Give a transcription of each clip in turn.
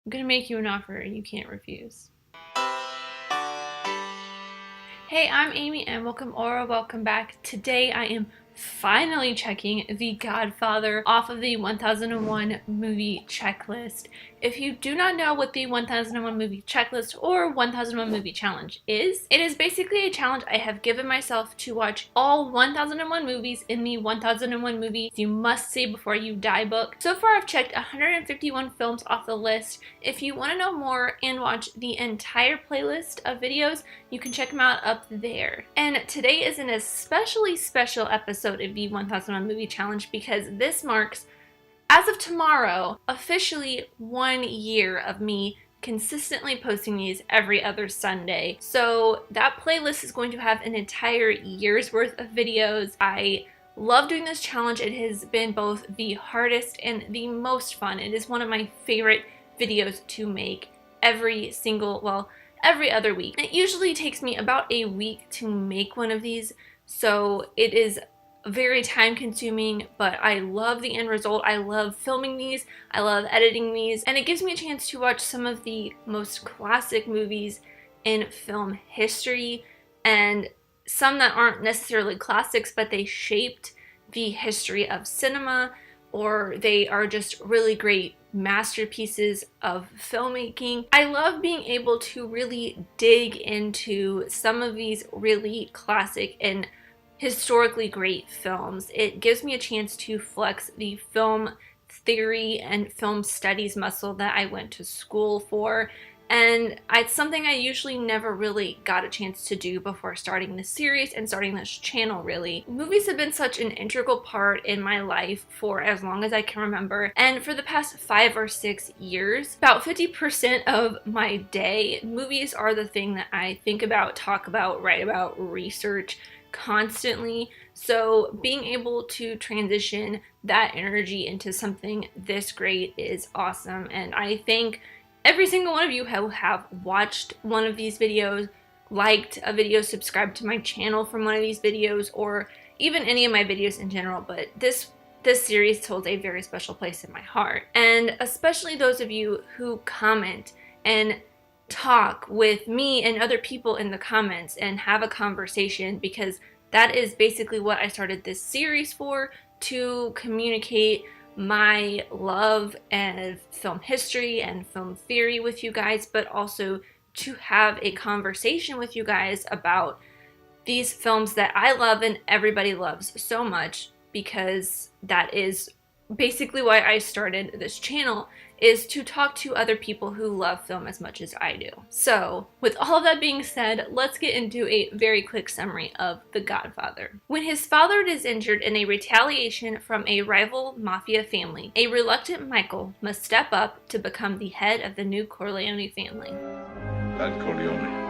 I'm gonna make you an offer you can't refuse. Hey, I'm Amy and welcome back. Today I am finally checking The Godfather off of the 1001 movie checklist. If you do not know what the 1001 movie checklist or 1001 movie challenge is, it is basically a challenge I have given myself to watch all 1001 movies in the 1001 movies you must see before you die book. So far I've checked 151 films off the list. If you want to know more and watch the entire playlist of videos, you can check them out up there. And today is an especially special episode of the 1001 movie challenge because this marks, as of tomorrow, officially 1 year of me consistently posting these every other Sunday. So that playlist is going to have an entire year's worth of videos. I love doing this challenge. It has been both the hardest and the most fun. It is one of my favorite videos to make every other week. It usually takes me about a week to make one of these, so it is very time consuming, but I love the end result. I love filming these, I love editing these, and it gives me a chance to watch some of the most classic movies in film history, and some that aren't necessarily classics, but they shaped the history of cinema, or they are just really great masterpieces of filmmaking. I love being able to really dig into some of these really classic and historically great films. It gives me a chance to flex the film theory and film studies muscle that I went to school for, and it's something I usually never really got a chance to do before starting this series and starting this channel, really. Movies have been such an integral part in my life for as long as I can remember, and for the past 5 or 6 years, about 50% of my day, movies are the thing that I think about, talk about, write about, research constantly. So being able to transition that energy into something this great is awesome, and I think every single one of you have watched one of these videos, liked a video, subscribed to my channel from one of these videos, or even any of my videos in general, but this series holds a very special place in my heart. And especially those of you who comment and talk with me and other people in the comments and have a conversation, because that is basically what I started this series for, to communicate my love and film history and film theory with you guys, but also to have a conversation with you guys about these films that I love and everybody loves so much, because that is basically why I started this channel, is to talk to other people who love film as much as I do. So, with all of that being said, let's get into a very quick summary of The Godfather. When his father is injured in a retaliation from a rival mafia family, a reluctant Michael must step up to become the head of the new Corleone family. That Corleone.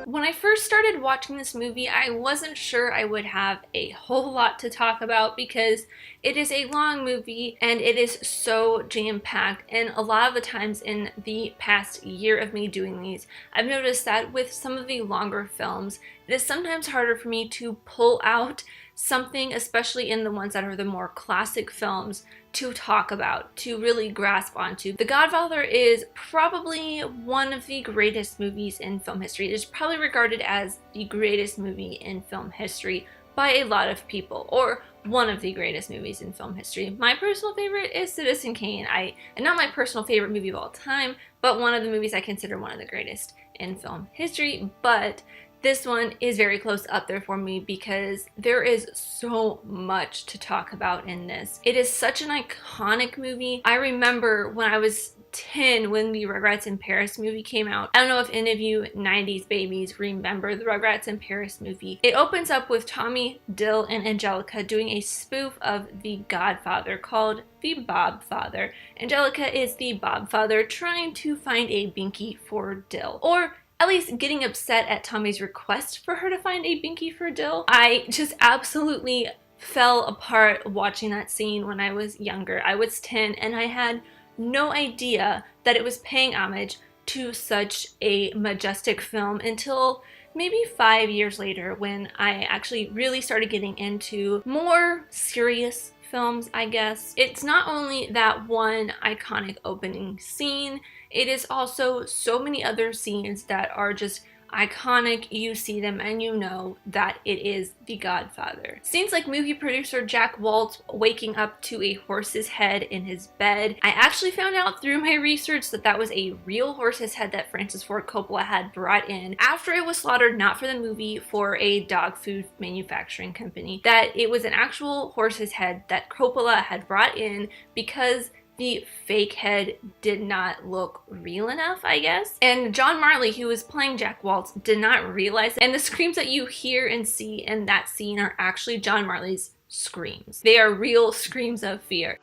When I first started watching this movie, I wasn't sure I would have a whole lot to talk about because it is a long movie and it is so jam-packed, and a lot of the times in the past year of me doing these, I've noticed that with some of the longer films, it is sometimes harder for me to pull out something, especially in the ones that are the more classic films, to talk about, to really grasp onto. The Godfather is probably one of the greatest movies in film history. It is probably regarded as the greatest movie in film history by a lot of people, or one of the greatest movies in film history. My personal favorite is Citizen Kane. And not my personal favorite movie of all time, but one of the movies I consider one of the greatest in film history. But this one is very close up there for me because there is so much to talk about in this. It is such an iconic movie. I remember when I was 10 when the Rugrats in Paris movie came out. I don't know if any of you 90s babies remember the Rugrats in Paris movie. It opens up with Tommy, Dill, and Angelica doing a spoof of The Godfather called The Bobfather. Angelica is the Bobfather trying to find a binky for Dill, or at least getting upset at Tommy's request for her to find a binky for Dill. I just absolutely fell apart watching that scene when I was younger. I was 10 and I had no idea that it was paying homage to such a majestic film until maybe 5 years later, when I actually really started getting into more serious films, I guess. It's not only that one iconic opening scene, it is also so many other scenes that are just iconic. You see them and you know that it is The Godfather. Scenes like movie producer Jack Waltz waking up to a horse's head in his bed. I actually found out through my research that that was a real horse's head that Francis Ford Coppola had brought in after it was slaughtered, not for the movie, for a dog food manufacturing company. That it was an actual horse's head that Coppola had brought in because the fake head did not look real enough, I guess. And John Marley, who was playing Jack Waltz, did not realize it. And the screams that you hear and see in that scene are actually John Marley's screams. They are real screams of fear.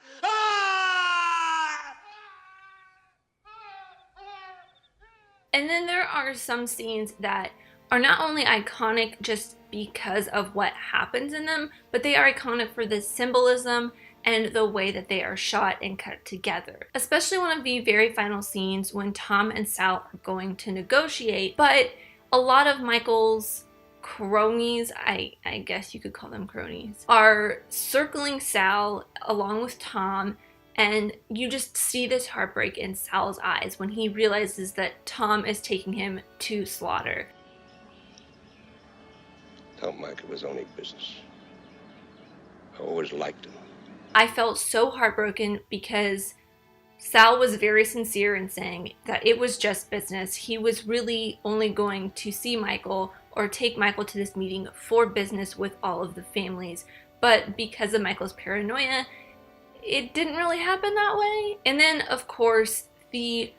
And then there are some scenes that are not only iconic just because of what happens in them, but they are iconic for the symbolism and the way that they are shot and cut together. Especially one of the very final scenes when Tom and Sal are going to negotiate, but a lot of Michael's cronies, I guess you could call them cronies, are circling Sal along with Tom, and you just see this heartbreak in Sal's eyes when he realizes that Tom is taking him to slaughter. Tell Mike it was only business. I always liked him. I felt so heartbroken because Sal was very sincere in saying that it was just business. He was really only going to see Michael or take Michael to this meeting for business with all of the families. But because of Michael's paranoia, it didn't really happen that way. And then, of course, the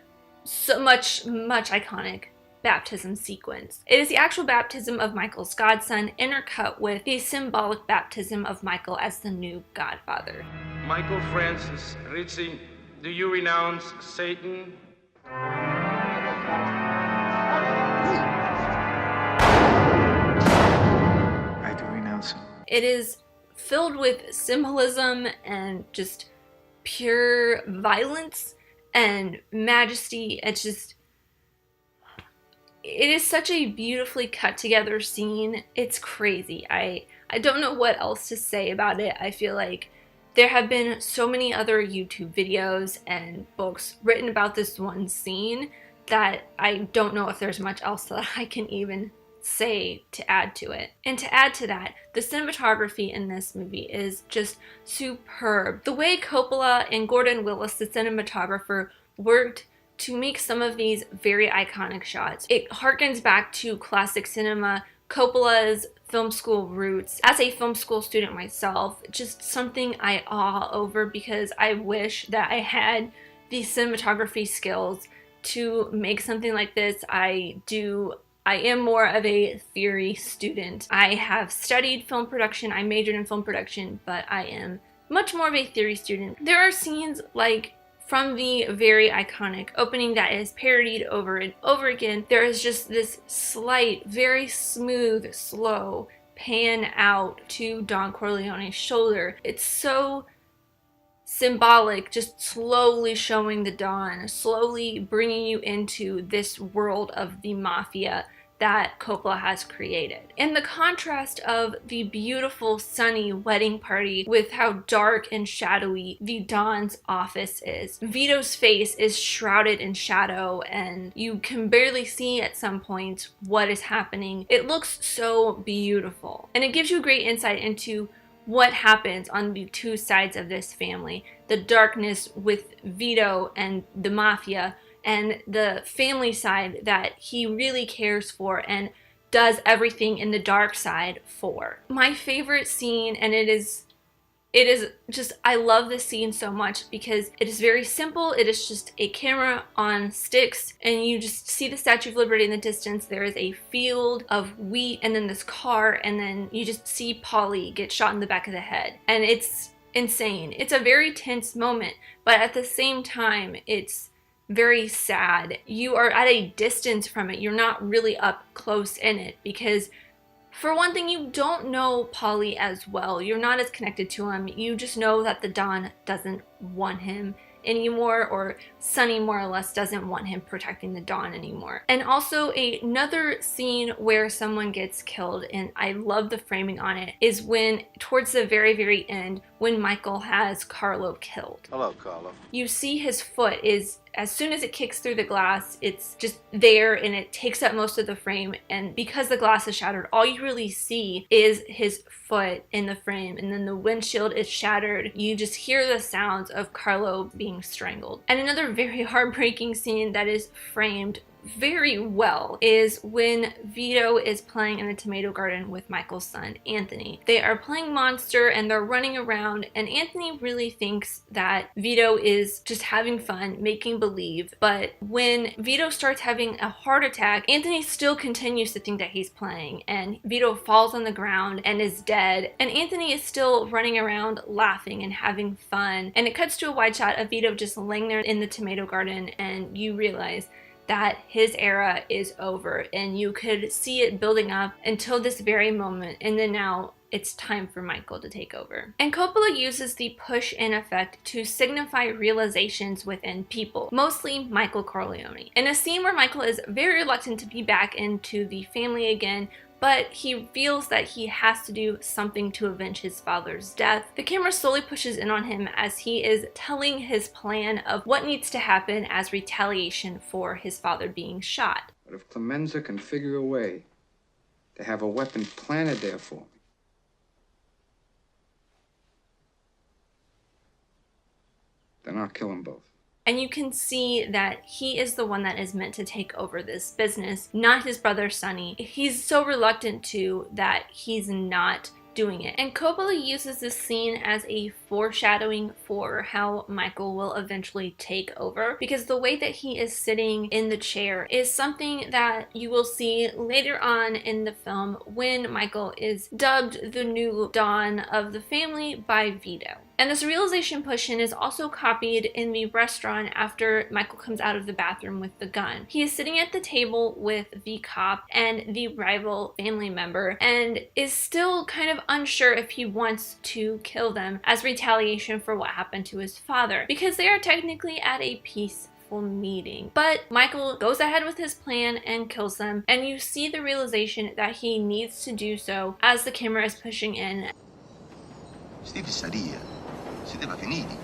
so much iconic baptism sequence. It is the actual baptism of Michael's godson intercut with the symbolic baptism of Michael as the new Godfather. Michael Francis Ritchie, do you renounce Satan? I do renounce him. It is filled with symbolism and just pure violence and majesty. It is such a beautifully cut together scene. It's crazy. I don't know what else to say about it. I feel like there have been so many other YouTube videos and books written about this one scene that I don't know if there's much else that I can even say to add to it. And to add to that, the cinematography in this movie is just superb. The way Coppola and Gordon Willis, the cinematographer, worked to make some of these very iconic shots. It harkens back to classic cinema, Coppola's film school roots. As a film school student myself, just something I awe over because I wish that I had the cinematography skills to make something like this. I am more of a theory student. I have studied film production, I majored in film production, but I am much more of a theory student. There are scenes like from the very iconic opening that is parodied over and over again. There is just this slight, very smooth, slow pan out to Don Corleone's shoulder. It's so symbolic, just slowly showing the Don, slowly bringing you into this world of the mafia that Coppola has created. And the contrast of the beautiful sunny wedding party with how dark and shadowy the Don's office is. Vito's face is shrouded in shadow and you can barely see at some points what is happening. It looks so beautiful. And it gives you great insight into what happens on the two sides of this family. The darkness with Vito and the mafia, and the family side that he really cares for and does everything in the dark side for. My favorite scene, and it is just, I love this scene so much because it is very simple. It is just a camera on sticks and you just see the Statue of Liberty in the distance. There is a field of wheat and then this car, and then you just see Polly get shot in the back of the head. And it's insane. It's a very tense moment, but at the same time, it's very sad. You are at a distance from it. You're not really up close in it because, for one thing, you don't know Polly as well. You're not as connected to him. You just know that the Don doesn't want him anymore, or Sonny more or less doesn't want him protecting the Dawn anymore. And also another scene where someone gets killed, and I love the framing on it, is when towards the very end when Michael has Carlo killed. Hello, Carlo. You see his foot is, as soon as it kicks through the glass, it's just there and it takes up most of the frame, and because the glass is shattered, all you really see is his foot in the frame, and then the windshield is shattered. You just hear the sounds of Carlo being strangled. And another very heartbreaking scene that is framed very well is when Vito is playing in the tomato garden with Michael's son Anthony. They are playing Monster and they're running around, and Anthony really thinks that Vito is just having fun, making believe. But when Vito starts having a heart attack, Anthony still continues to think that he's playing, and Vito falls on the ground and is dead, and Anthony is still running around laughing and having fun. And it cuts to a wide shot of Vito just laying there in the tomato garden, and you realize that his era is over, and you could see it building up until this very moment, and then now it's time for Michael to take over. And Coppola uses the push-in effect to signify realizations within people, mostly Michael Corleone. In a scene where Michael is very reluctant to be back into the family again, but he feels that he has to do something to avenge his father's death, the camera slowly pushes in on him as he is telling his plan of what needs to happen as retaliation for his father being shot. But if Clemenza can figure a way to have a weapon planted there for me, then I'll kill them both. And you can see that he is the one that is meant to take over this business, not his brother Sonny. He's so reluctant to that he's not doing it. And Coppola uses this scene as a foreshadowing for how Michael will eventually take over, because the way that he is sitting in the chair is something that you will see later on in the film when Michael is dubbed the new Don of the family by Vito. And this realization push-in is also copied in the restaurant after Michael comes out of the bathroom with the gun. He is sitting at the table with the cop and the rival family member and is still kind of unsure if he wants to kill them as retaliation for what happened to his father, because they are technically at a peaceful meeting. But Michael goes ahead with his plan and kills them, and you see the realization that he needs to do so as the camera is pushing in. Sti fissaria, siete finiti.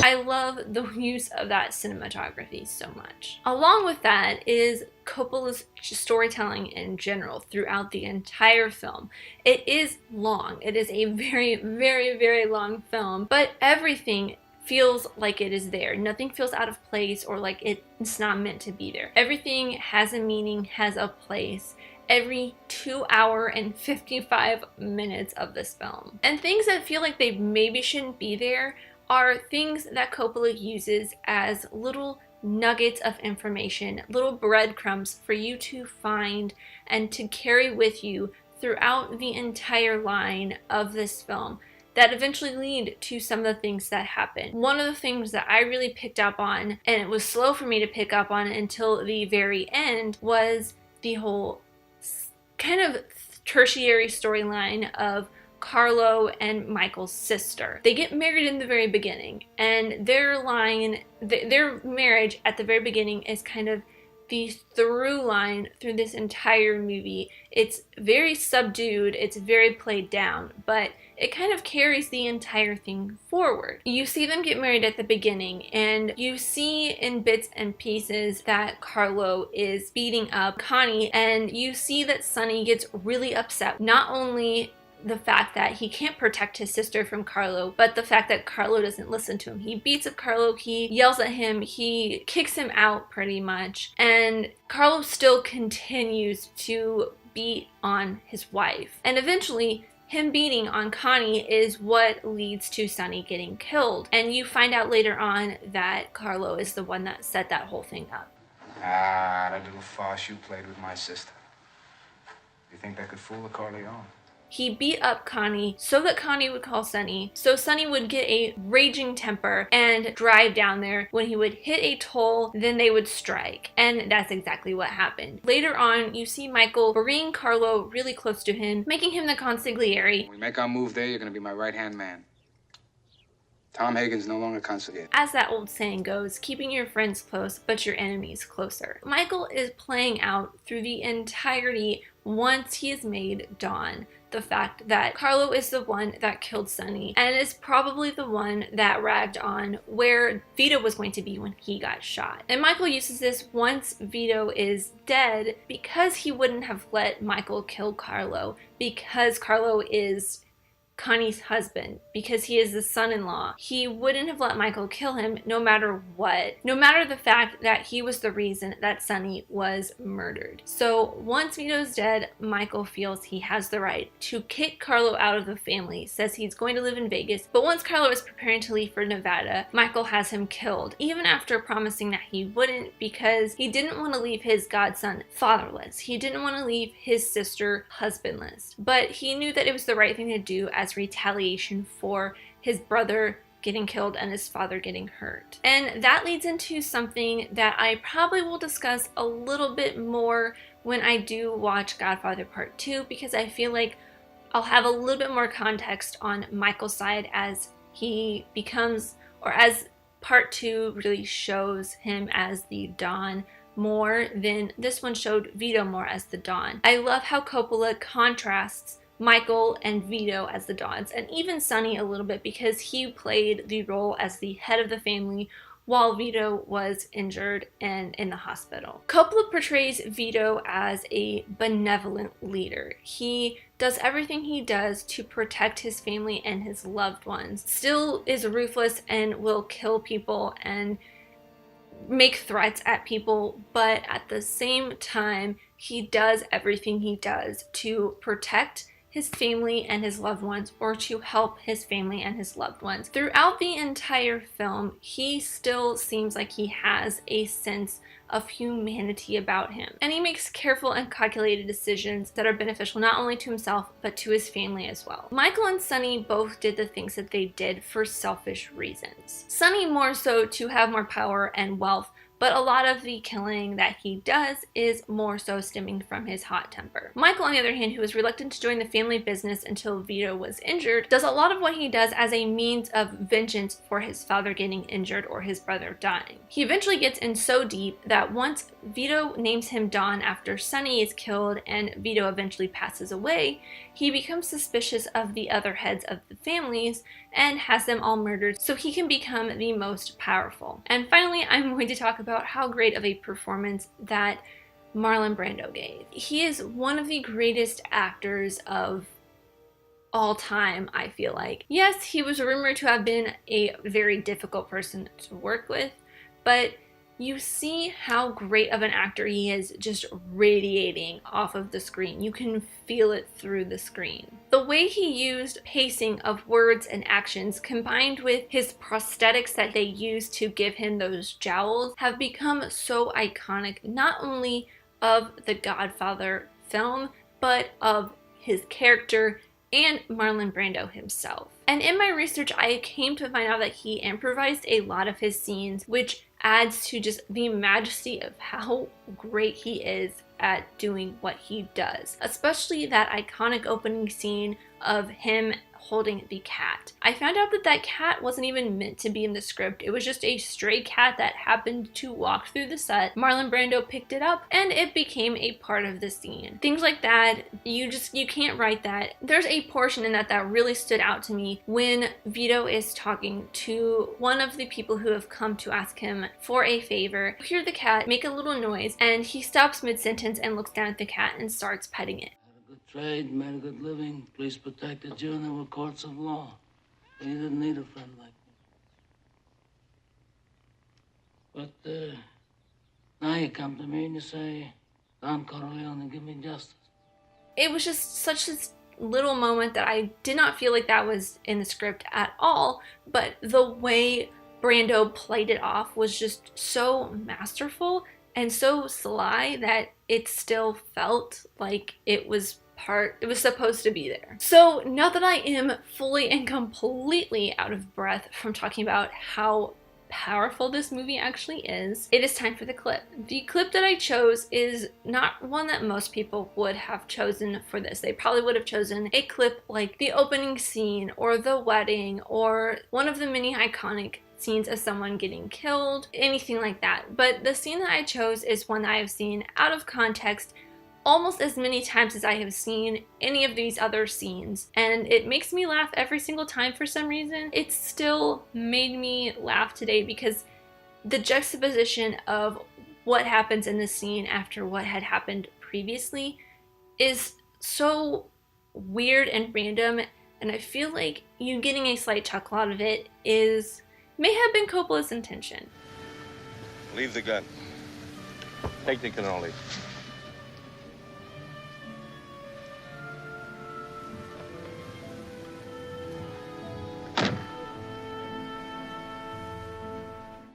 I love the use of that cinematography so much. Along with that is Coppola's storytelling in general throughout the entire film. It is long. It is a very long film, but everything feels like it is there. Nothing feels out of place or like it's not meant to be there. Everything has a meaning, has a place. Every 2 hour and 55 minutes of this film. And things that feel like they maybe shouldn't be there are things that Coppola uses as little nuggets of information, little breadcrumbs for you to find and to carry with you throughout the entire line of this film that eventually lead to some of the things that happen. One of the things that I really picked up on, and it was slow for me to pick up on until the very end, was the whole kind of tertiary storyline of Carlo and Michael's sister. They get married in the very beginning, and their marriage at the very beginning is kind of the through line through this entire movie. It's very subdued, it's very played down, but it kind of carries the entire thing forward. You see them get married at the beginning, and you see in bits and pieces that Carlo is beating up Connie, and you see that Sonny gets really upset. Not only the fact that he can't protect his sister from Carlo, but the fact that Carlo doesn't listen to him. He beats up Carlo, he yells at him, he kicks him out pretty much, and Carlo still continues to beat on his wife. And eventually, him beating on Connie is what leads to Sonny getting killed. And you find out later on that Carlo is the one that set that whole thing up. Ah, that little farce you played with my sister. You think that could fool a Corleone? he beat up Connie so that Connie would call Sonny, so Sonny would get a raging temper and drive down there. When he would hit a toll, then they would strike, and that's exactly what happened. Later on, you see Michael bringing Carlo really close to him, making him the consigliere. When we make our move there, you're gonna be my right-hand man. Tom Hagen's no longer consigliere. As that old saying goes, keeping your friends close, but your enemies closer. Michael is playing out through the entirety once he has made Don the fact that Carlo is the one that killed Sonny and is probably the one that ragged on where Vito was going to be when he got shot. And Michael uses this once Vito is dead because he wouldn't have let Michael kill Carlo, because Carlo is Connie's husband, because he is the son-in-law. He wouldn't have let Michael kill him no matter what, no matter the fact that he was the reason that Sonny was murdered. So once Vito's dead, Michael feels he has the right to kick Carlo out of the family, says he's going to live in Vegas, but once Carlo is preparing to leave for Nevada, Michael has him killed, even after promising that he wouldn't, because he didn't want to leave his godson fatherless. He didn't want to leave his sister husbandless, but he knew that it was the right thing to do as retaliation for his brother getting killed and his father getting hurt. And that leads into something that I probably will discuss a little bit more when I do watch Godfather Part 2, because I feel like I'll have a little bit more context on Michael's side as he becomes, or as Part 2 really shows him as the Don more than this one showed Vito more as the Don. I love how Coppola contrasts Michael and Vito as the Dons, and even Sonny a little bit, because he played the role as the head of the family while Vito was injured and in the hospital. Coppola portrays Vito as a benevolent leader. He does everything he does to protect his family and his loved ones, still is ruthless and will kill people and make threats at people, but at the same time, he does everything he does to protect his family and his loved ones, or to help his family and his loved ones. Throughout the entire film, he still seems like he has a sense of humanity about him, and he makes careful and calculated decisions that are beneficial not only to himself but to his family as well. Michael and Sonny both did the things that they did for selfish reasons. Sonny more so to have more power and wealth, but a lot of the killing that he does is more so stemming from his hot temper. Michael, on the other hand, who was reluctant to join the family business until Vito was injured, does a lot of what he does as a means of vengeance for his father getting injured or his brother dying. He eventually gets in so deep that once Vito names him Don after Sonny is killed and Vito eventually passes away, he becomes suspicious of the other heads of the families and has them all murdered so he can become the most powerful. And finally, I'm going to talk about how great of a performance that Marlon Brando gave. He is one of the greatest actors of all time, I feel like. Yes, he was rumored to have been a very difficult person to work with, but you see how great of an actor he is just radiating off of the screen. You can feel it through the screen. The way he used pacing of words and actions combined with his prosthetics that they used to give him those jowls have become so iconic, not only of the Godfather film, but of his character and Marlon Brando himself. And in my research, I came to find out that he improvised a lot of his scenes, which adds to just the majesty of how great he is at doing what he does. Especially that iconic opening scene of him holding the cat. I found out that that cat wasn't even meant to be in the script. It was just a stray cat that happened to walk through the set. Marlon Brando picked it up and it became a part of the scene. Things like that, you can't write that. There's a portion in that that really stood out to me when Vito is talking to one of the people who have come to ask him for a favor. You hear the cat make a little noise and he stops mid-sentence and looks down at the cat and starts petting it. Trade, made a good living, police protected you, and there were courts of law. You didn't need a friend like me. But now you come to me and you say, Don Corleone, give me justice. It was just such a little moment that I did not feel like that was in the script at all, but the way Brando played it off was just so masterful and so sly that it still felt like it was part. It was supposed to be there. So now that I am fully and completely out of breath from talking about how powerful this movie actually is, it is time for the clip. The clip that I chose is not one that most people would have chosen for this. They probably would have chosen a clip like the opening scene or the wedding or one of the many iconic scenes of someone getting killed, anything like that. But the scene that I chose is one that I have seen out of context almost as many times as I have seen any of these other scenes, and it makes me laugh every single time for some reason. It still made me laugh today because the juxtaposition of what happens in the scene after what had happened previously is so weird and random, and I feel like you getting a slight chuckle out of it may have been Coppola's intention. Leave the gun. Take the cannoli.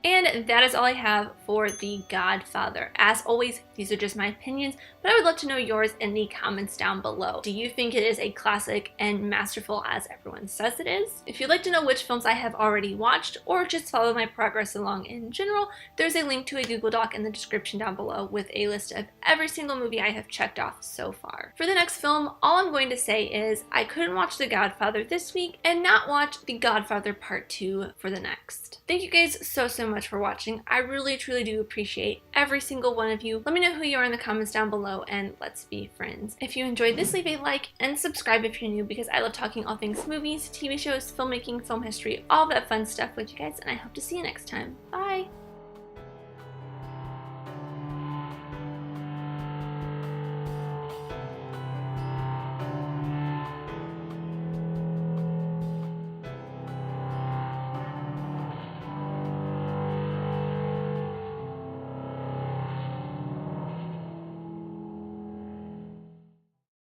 And that is all I have for The Godfather. As always, these are just my opinions, but I would love to know yours in the comments down below. Do you think it is a classic and masterful as everyone says it is? If you'd like to know which films I have already watched, or just follow my progress along in general, there's a link to a Google Doc in the description down below with a list of every single movie I have checked off so far. For the next film, all I'm going to say is I couldn't watch The Godfather this week and not watch The Godfather Part 2 for the next. Thank you guys so much for watching. I really truly do appreciate every single one of you. Let me know who you are in the comments down below and let's be friends. If you enjoyed this, leave a like and subscribe if you're new because I love talking all things movies, TV shows, filmmaking, film history, all that fun stuff with you guys, and I hope to see you next time. Bye!